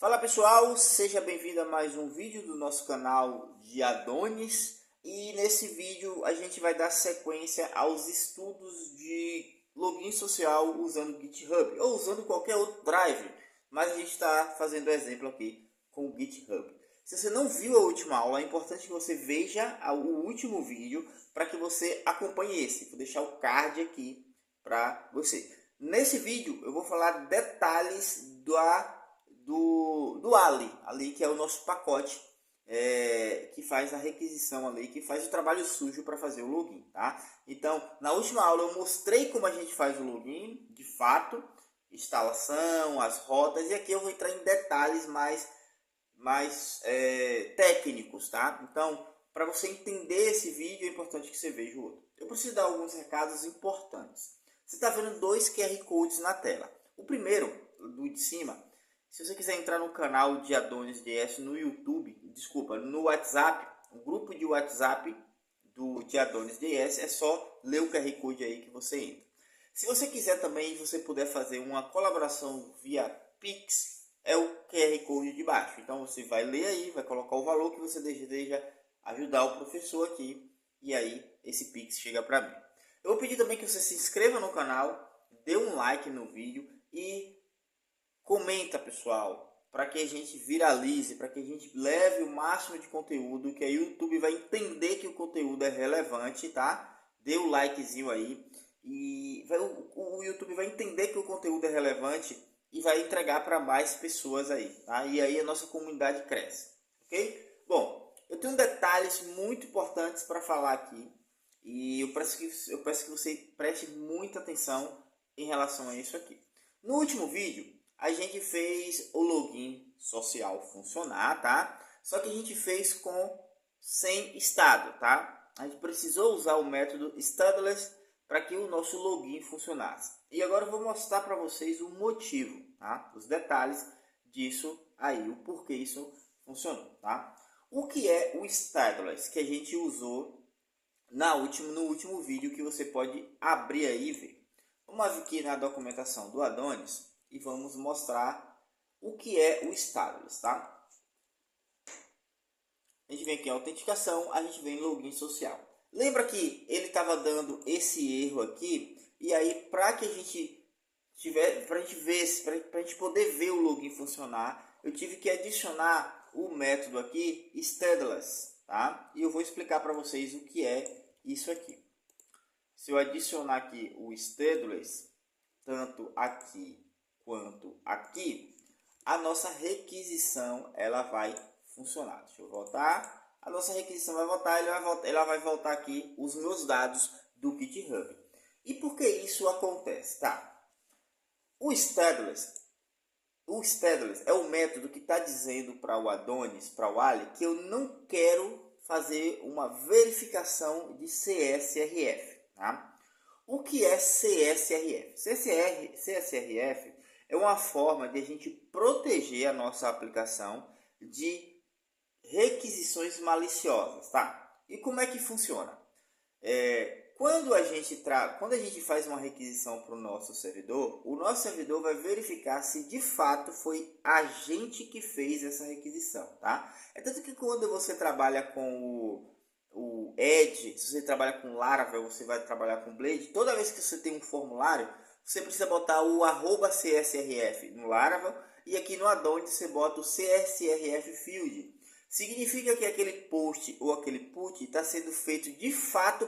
Fala pessoal, seja bem-vindo a mais um vídeo do nosso canal de Adonis. E nesse vídeo a gente vai dar sequência aos estudos de login social usando o GitHub ou usando qualquer outro drive, mas a gente está fazendo exemplo aqui com o GitHub. Se você não viu a última aula, é importante que você veja o último vídeo para que você acompanhe esse. Vou deixar o card aqui para você. Nesse vídeo eu vou falar detalhes do Ali, que é o nosso pacote que faz a requisição ali, que faz o trabalho sujo para fazer o login, tá? Então, na última aula eu mostrei como a gente faz o login, de fato, instalação, as rotas, e aqui eu vou entrar em detalhes mais técnicos, tá? Então, para você entender esse vídeo, é importante que você veja o outro. Eu preciso dar alguns recados importantes. Você está vendo dois QR Codes na tela. O primeiro, do de cima, se você quiser entrar no canal de Adonis DS no YouTube, no WhatsApp, o grupo de WhatsApp de Adonis DS, é só ler o QR Code aí que você entra. Se você quiser também, você puder fazer uma colaboração via Pix, é o QR Code de baixo. Então você vai ler aí, vai colocar o valor que você deseja ajudar o professor aqui, e aí esse Pix chega para mim. Eu vou pedir também que você se inscreva no canal, dê um like no vídeo e comenta, pessoal, para que a gente viralize, para que a gente leve o máximo de conteúdo, que a YouTube vai entender que o conteúdo é relevante, tá? Dê o likezinho aí e o YouTube vai entender que o conteúdo é relevante e vai entregar para mais pessoas aí, tá? E aí a nossa comunidade cresce, ok? Bom, eu tenho detalhes muito importantes para falar aqui e eu peço que você preste muita atenção em relação a isso aqui. No último vídeo, a gente fez o login social funcionar, tá? Só que a gente fez sem estado, tá? A gente precisou usar o método stateless para que o nosso login funcionasse. E agora eu vou mostrar para vocês o motivo, tá? Os detalhes disso aí, o porquê isso funcionou, tá? O que é o stateless que a gente usou no último vídeo, que você pode abrir aí e ver. Vamos aqui na documentação do Adonis e vamos mostrar o que é o stateless, tá? A gente vem aqui em autenticação, a gente vem em login social. Lembra que ele estava dando esse erro aqui, e aí para que a gente poder ver o login funcionar, eu tive que adicionar o método aqui stateless, tá? E eu vou explicar para vocês o que é isso aqui. Se eu adicionar aqui o stateless, tanto aqui quanto aqui, a nossa requisição ela vai funcionar. Deixa eu voltar. A nossa requisição vai voltar, ela vai voltar aqui os meus dados do GitHub. E por que isso acontece? Tá? O stateless é o método que está dizendo para o Adonis, para o Ali, que eu não quero fazer uma verificação de CSRF. Tá? O que é CSRF? CSRF é uma forma de a gente proteger a nossa aplicação de requisições maliciosas, tá? E como é que funciona? Quando a gente faz uma requisição para o nosso servidor vai verificar se de fato foi a gente que fez essa requisição, tá? É tanto que quando você trabalha com o Edge, se você trabalha com Laravel, você vai trabalhar com Blade, toda vez que você tem um formulário, você precisa botar o @CSRF no Laravel, e aqui no Adonis você bota o CSRF Field. Significa que aquele post ou aquele put está sendo feito de fato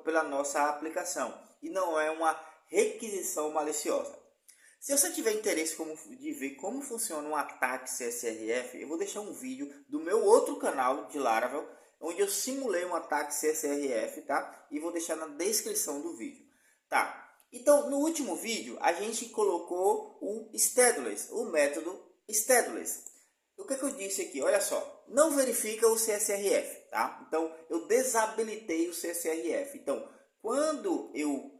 pela nossa aplicação e não é uma requisição maliciosa. Se você tiver interesse de ver como funciona um ataque CSRF, eu vou deixar um vídeo do meu outro canal de Laravel, onde eu simulei um ataque CSRF, tá? E vou deixar na descrição do vídeo, tá? Então, no último vídeo, a gente colocou o stateless, o método stateless. O que eu disse aqui? Olha só, não verifica o CSRF, tá? Então, eu desabilitei o CSRF. Então, quando eu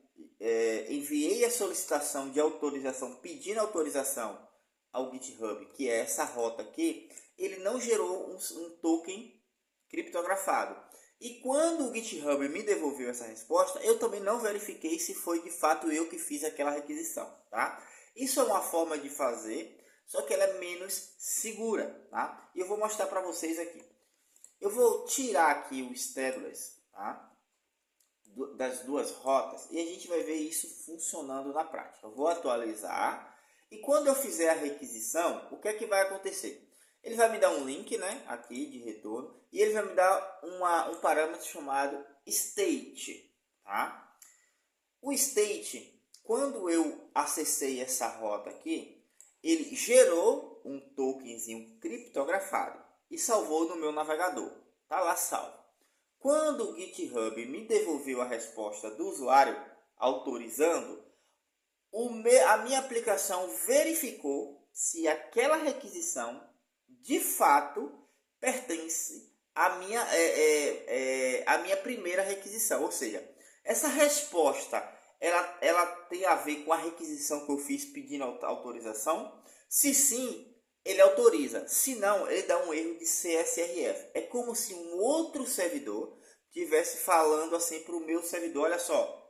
enviei a solicitação de autorização, pedindo autorização ao GitHub, que é essa rota aqui, ele não gerou um token criptografado. E quando o GitHub me devolveu essa resposta, eu também não verifiquei se foi de fato eu que fiz aquela requisição, tá? Isso é uma forma de fazer, só que ela é menos segura, tá? E eu vou mostrar para vocês aqui. Eu vou tirar aqui o stateless, tá? Das duas rotas e a gente vai ver isso funcionando na prática. Eu vou atualizar e quando eu fizer a requisição, o que é que vai acontecer? Ele vai me dar um link, né, aqui de retorno e ele vai me dar um parâmetro chamado state, tá? O state, quando eu acessei essa rota aqui, ele gerou um tokenzinho criptografado e salvou no meu navegador. Tá lá salvo. Quando o GitHub me devolveu a resposta do usuário autorizando, a minha aplicação verificou se aquela requisição de fato pertence à minha primeira requisição. Ou seja, essa resposta ela tem a ver com a requisição que eu fiz pedindo autorização? Se sim, ele autoriza. Se não, ele dá um erro de CSRF. É como se um outro servidor estivesse falando assim para o meu servidor: olha só,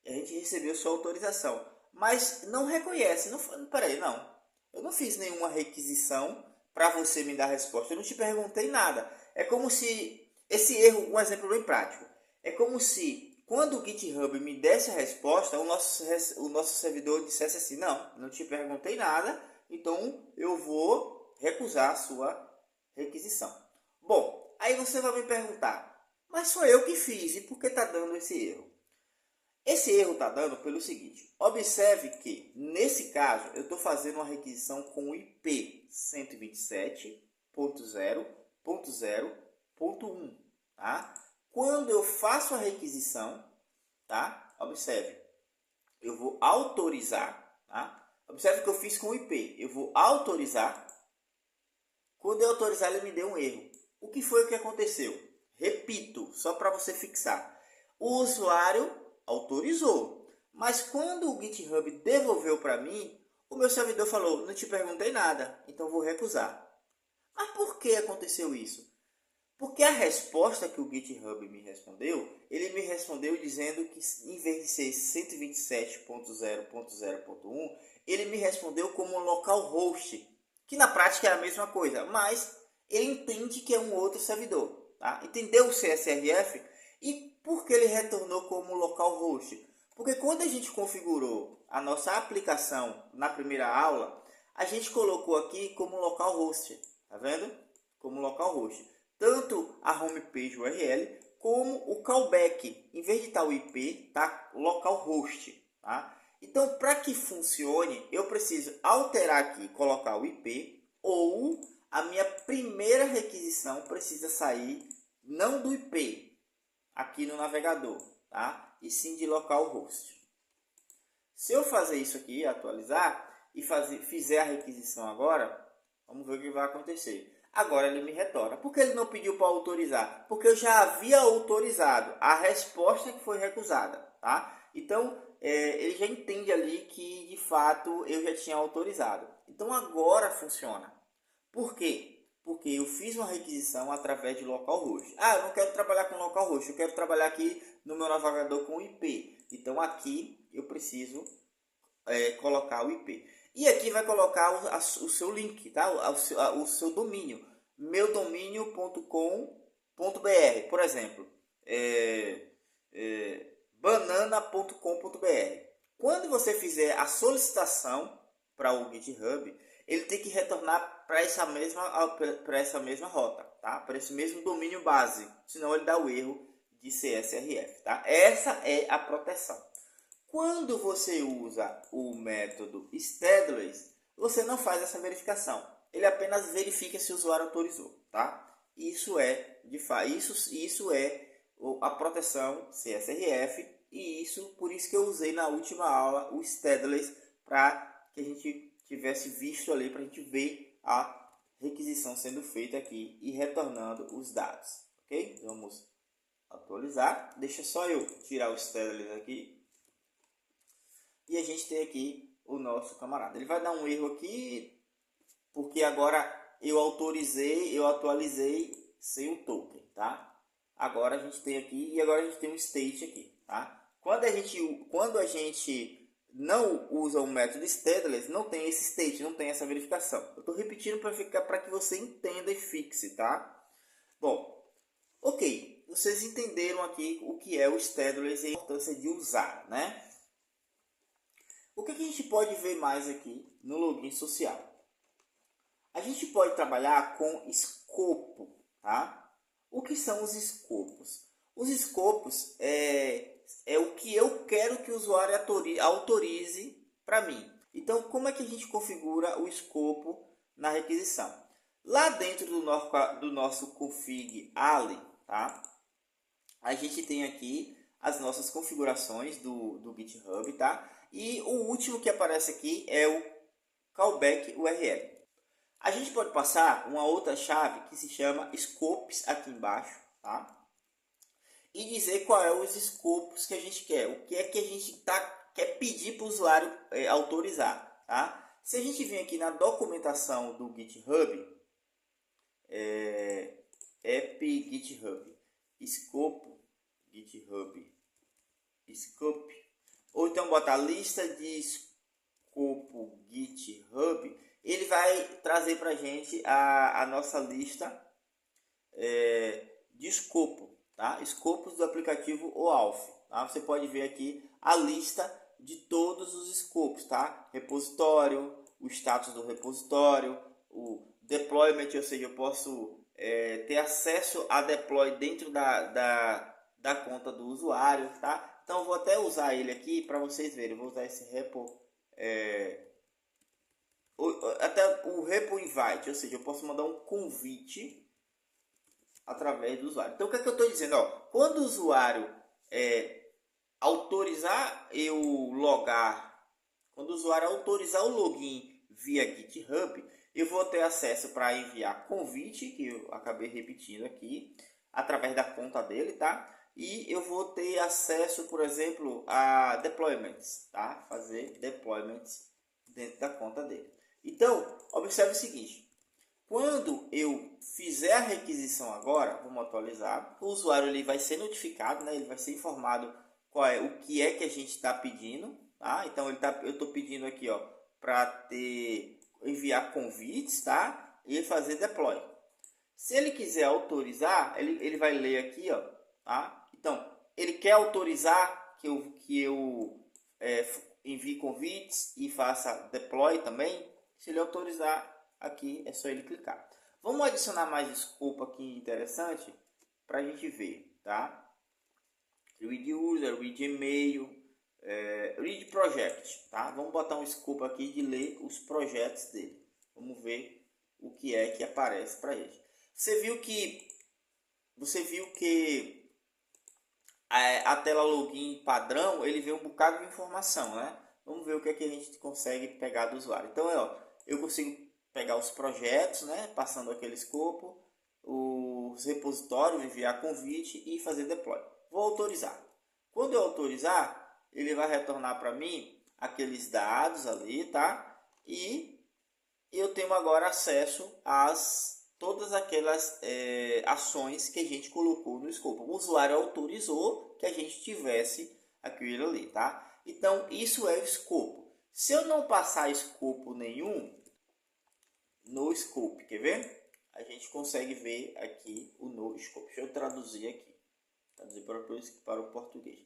a gente recebeu sua autorização, mas não reconhece. Não, peraí, não. Eu não fiz nenhuma requisição para você me dar a resposta. Eu não te perguntei nada. É como se esse erro, um exemplo bem prático, é como se quando o GitHub me desse a resposta, o nosso servidor dissesse assim: não te perguntei nada, então eu vou recusar a sua requisição. Bom, aí você vai me perguntar: mas foi eu que fiz, e por que está dando esse erro? Esse erro está dando pelo seguinte: observe que, nesse caso, eu estou fazendo uma requisição com o IP 127.0.0.1, tá? Quando eu faço a requisição, tá? Observe, eu vou autorizar, tá? Observe que eu fiz com o IP, eu vou autorizar. Quando eu autorizar, ele me deu um erro. O que foi que aconteceu? Repito, só para você fixar. O usuário autorizou, mas quando o GitHub devolveu para mim, o meu servidor falou: não te perguntei nada, então vou recusar. Mas por que aconteceu isso? Porque a resposta que o GitHub me respondeu, ele me respondeu dizendo que em vez de ser 127.0.0.1, ele me respondeu como localhost, que na prática é a mesma coisa, mas ele entende que é um outro servidor. Tá? Entendeu o CSRF? E por que ele retornou como localhost? Porque quando a gente configurou a nossa aplicação na primeira aula, a gente colocou aqui como localhost, tá vendo? Como localhost. Tanto a homepage URL como o callback. Em vez de estar o IP, está localhost. Tá? Então, para que funcione, eu preciso alterar aqui, colocar o IP, ou a minha primeira requisição precisa sair não do IP, aqui no navegador, tá? E sim de localhost. Se eu fazer isso aqui, atualizar, e fizer a requisição agora, vamos ver o que vai acontecer. Agora ele me retorna. Por que ele não pediu para autorizar? Porque eu já havia autorizado a resposta que foi recusada, tá? Então, ele já entende ali que, de fato, eu já tinha autorizado. Então, agora funciona. Por quê? Porque eu fiz uma requisição através de localhost. Eu não quero trabalhar com localhost, eu quero trabalhar aqui no meu navegador com IP. Então, aqui eu preciso colocar o IP. E aqui vai colocar o seu link, tá? O seu domínio. meudomínio.com.br, por exemplo. banana.com.br. Quando você fizer a solicitação para o GitHub, ele tem que retornar para essa mesma rota, tá? Para esse mesmo domínio base, senão ele dá o erro de CSRF, tá? Essa é a proteção. Quando você usa o método stateless, você não faz essa verificação. Ele apenas verifica se o usuário autorizou, tá? Isso é isso é a proteção CSRF e por isso que eu usei na última aula o stateless para que a gente tivesse visto ali, para a gente ver a requisição sendo feita aqui e retornando os dados, ok? Vamos atualizar. Deixa só eu tirar o stateless aqui. E a gente tem aqui o nosso camarada. Ele vai dar um erro aqui, porque agora eu atualizei sem o token, tá? Agora a gente tem aqui, e agora a gente tem um state aqui, tá? Quando a gente não usa o método stateless, não tem esse state, não tem essa verificação. Eu estou repetindo para que você entenda e fixe, tá? Bom, ok, vocês entenderam aqui o que é o stateless e a importância de usar, né? O que a gente pode ver mais aqui no login social? A gente pode trabalhar com escopo, tá? O que são os escopos? Os escopos é o que eu quero que o usuário autorize para mim. Então, como é que a gente configura o escopo na requisição? Lá dentro do nosso config ali, tá? A gente tem aqui as nossas configurações do GitHub, tá? E o último que aparece aqui é o callback URL. A gente pode passar uma outra chave que se chama scopes aqui embaixo, tá? E dizer qual é os escopos que a gente quer, o que é que a gente quer pedir para o usuário autorizar, tá? Se a gente vir aqui na documentação do GitHub, app GitHub, escopo GitHub, scope, ou então botar lista de escopo GitHub, ele vai trazer para a gente a nossa lista de escopo. Tá? Escopos do aplicativo OAuth. Tá? Você pode ver aqui a lista de todos os escopos. Tá? Repositório, o status do repositório, o deployment, ou seja, eu posso ter acesso a deploy dentro da conta do usuário. Tá? Então, eu vou até usar ele aqui para vocês verem. Eu vou usar esse repo, até o repo invite, ou seja, eu posso mandar um convite através do usuário. Então, o que é que eu estou dizendo? Ó, quando o usuário autorizar eu logar, quando o usuário autorizar o login via GitHub, eu vou ter acesso para enviar convite, que eu acabei repetindo aqui, através da conta dele, tá? E eu vou ter acesso, por exemplo, a deployments, tá? Fazer deployments dentro da conta dele. Então, observe o seguinte. Quando eu fizer a requisição agora, vamos atualizar, o usuário ele vai ser notificado, né? Ele vai ser informado o que é que a gente está pedindo. Tá? Então eu estou pedindo aqui para enviar convites, tá? E fazer deploy. Se ele quiser autorizar, ele vai ler aqui, tá? Então, ele quer autorizar que eu envie convites e faça deploy também. Se ele autorizar, aqui é só ele clicar. Vamos adicionar mais escopo aqui interessante para a gente ver, tá? Read user, read email, read project, tá? Vamos botar um escopo aqui de ler os projetos dele. Vamos ver o que é que aparece para ele. Você viu que a tela login padrão, ele vê um bocado de informação, né? Vamos ver o que é que a gente consegue pegar do usuário. Então, eu consigo pegar os projetos, né, passando aquele escopo, os repositórios, enviar convite e fazer deploy. Vou autorizar. Quando eu autorizar, ele vai retornar para mim aqueles dados ali, tá? E eu tenho agora acesso às todas aquelas ações que a gente colocou no escopo. O usuário autorizou que a gente tivesse aquilo ali, tá? Então, isso é o escopo. Se eu não passar escopo nenhum no scope, quer ver? A gente consegue ver aqui o no scope. Deixa eu traduzir aqui, traduzir para o português.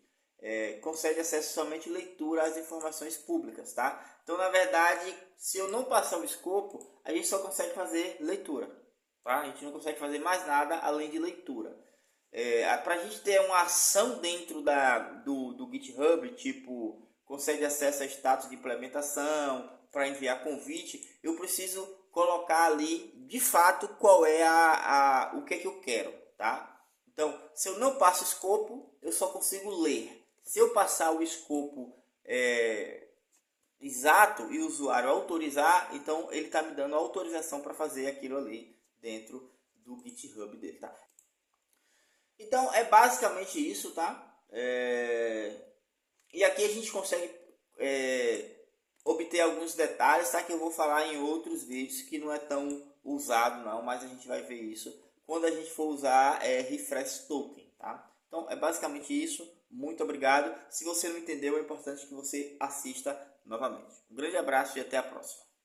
Concede acesso somente leitura às informações públicas, tá? Então, na verdade, se eu não passar o escopo, a gente só consegue fazer leitura, tá? A gente não consegue fazer mais nada além de leitura. Para a gente ter uma ação dentro do GitHub, tipo, concede acesso a status de implementação, para enviar convite, eu preciso colocar ali de fato qual é o que é que eu quero, tá? Então, se eu não passo o escopo, eu só consigo ler. Se eu passar o escopo exato e o usuário autorizar, então ele está me dando autorização para fazer aquilo ali dentro do GitHub dele, tá? Então, é basicamente isso, tá? E aqui a gente consegue obter alguns detalhes, tá? Que eu vou falar em outros vídeos que não é tão usado não, mas a gente vai ver isso quando a gente for usar refresh token, tá? Então é basicamente isso. Muito obrigado. Se você não entendeu, é importante que você assista novamente. Um grande abraço e até a próxima.